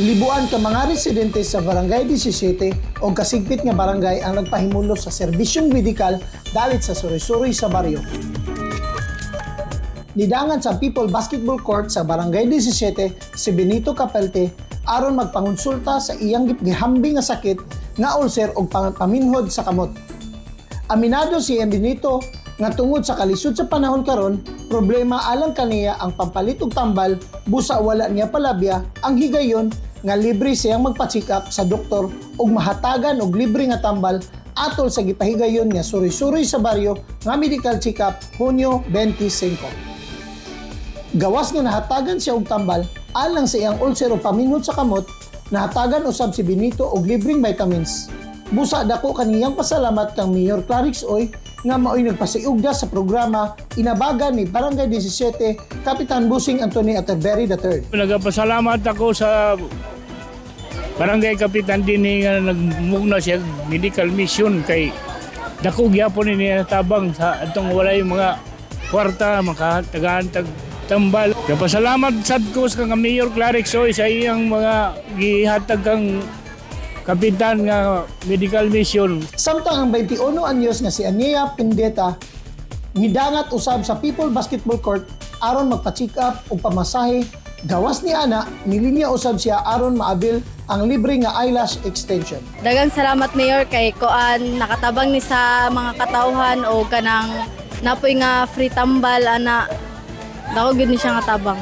Libuan ka mga residente sa Barangay 17 o kasigpit nga barangay ang nagpahimulo sa serbisyong medikal dalit sa suri-suri sa baryo. Nidangan sa People Basketball Court sa Barangay 17 si Benito Capelte aron magpangonsulta sa iyang gihambing nga sakit nga ulcer o paminhod sa kamot. Aminado si Benito nga tungod sa kalisod sa panahon karon, problema alang kaniya ang pampalit og tambal busa wala niya palabya ang higayon nga libre siyang magpa-check up sa doktor ug mahatagan og libre nga tambal atol sa gipahigayon nga suri-suri sa baryo nga medical check up Hunyo 25. Gawas nga nahatagan siya og tambal alang sa iyang ulcer o paminhod sa kamot, nahatagan usab si Benito og libreng vitamins. Busa dako kaniyang pasalamat kang Mayor Clarix Oy nga mao'y nagpasiugda sa programa inabagan ni Barangay 17 Kapitan Busing Anthony Atterbury III. Nagpasalamat ako sa Barangay Kapitan din nga nagmugna siya medical mission kay dako gyapon ni natabang sa atong walay mga kwarta makatagaan tambal. Nagpasalamat sad ko sa Mayor Clarix Oy sa iyang mga gihatag kang kapitan nga medical mission. Samtang ang 21 anyos nga si Ania Pindeta midangat usab sa People Basketball Court aron magpa-check up o pamasahe. Gawas ni ana, nilinya usab siya aron maabil ang libre nga eyelash extension. Dagang salamat Mayor kay koan nakatabang ni sa mga katawhan o kanang napoy nga free tambal ana. Dako gid ni siya nga tabang.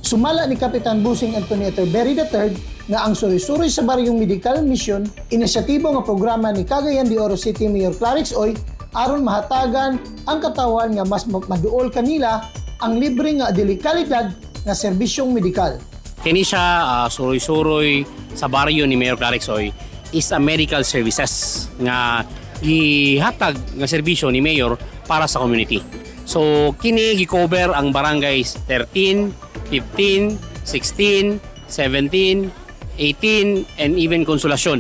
Sumala ni Kapitan Busing Anthony Atterbury III nga ang suri-suri sa baryong medical mission, inisyatibo nga programa ni Cagayan de Oro City Mayor Clarix Oy aron mahatagan ang katawan nga mas maduol kanila ang libre nga delikalidad nga serbisyong medikal. Kini siya suroy-suroy sa baryo ni Mayor Clarix Oy is a medical services nga gihatag nga serbisyo ni Mayor para sa community. So kini gi-cover ang barangays 13, 15, 16, 17, 18 and even Consolacion.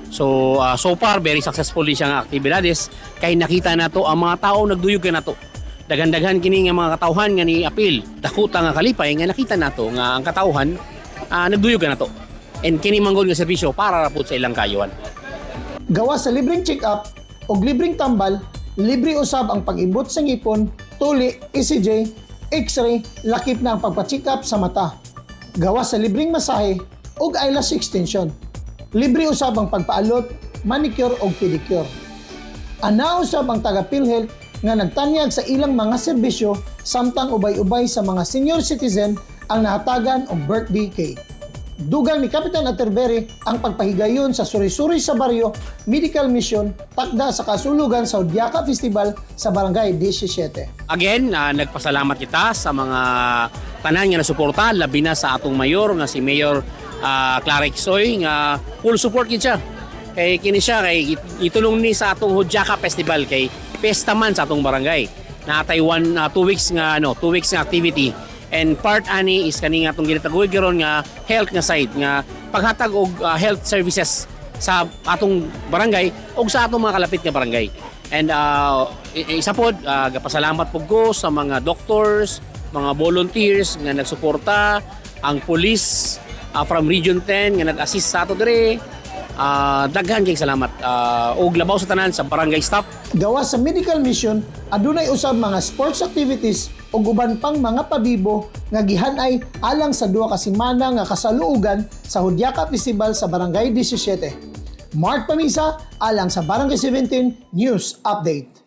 So so far very successful din siyang aktibidades kay nakita nato ang mga tao nagduyog ka nato. Daghan-daghan kini nga mga katawhan nga ni apil. Dakuta nga kalipay nga nakita nato nga ang katawhan nagduyog ka nato. And kini manggod nga serbisyo para ra pud sa ilang kayuhan. Gawas sa libreng check-up o libreng tambal, libre usab ang pag-ibot sa ngipon, tuli, ECG, X-ray, lakip na ang pagpa-check up sa mata. Gawas sa libreng masahe o eyelash extension. Libre usab ang pagpaalot, manicure o pedicure. Ana usab ang taga PhilHealth nga nagtanyag sa ilang mga serbisyo samtang ubay-ubay sa mga senior citizen ang nahatagan og birthday cake. Dugang ni Kapitan Atterbury ang pagpahigayon sa suri-suri sa baryo medical mission takda sa kasulugan sa Hudyaka Festival sa Barangay 17. Again, nagpasalamat kita sa mga tanan nga nasuporta labi na sa atong mayor nga si Mayor Clarix Oy nga full support gid siya. Kay kini siya kay itulong ni sa atong Hudyaka Festival kay pesta man sa atong barangay. Na Taiwan 2 weeks nga 2 weeks nga activity. And part ani is kani nga atong ginatagoy karon nga health nga side nga paghatag og health services sa atong barangay ug sa atong mga kalapit nga barangay. And isa pod gapasalamat pud ko sa mga doctors, mga volunteers nga nagsuporta, ang police from Region 10 nga nag-assist sa ato dire. Daghan kay salamat og labaw sa tanan sa barangay staff. Gawas sa medical mission, adunay usab mga sports activities o uban pang mga pabibo nga gihanay alang sa duha ka semana nga kasaluogan sa Hudyaka Festival sa Barangay 17. Mark Pamisa alang sa Barangay 17 News Update.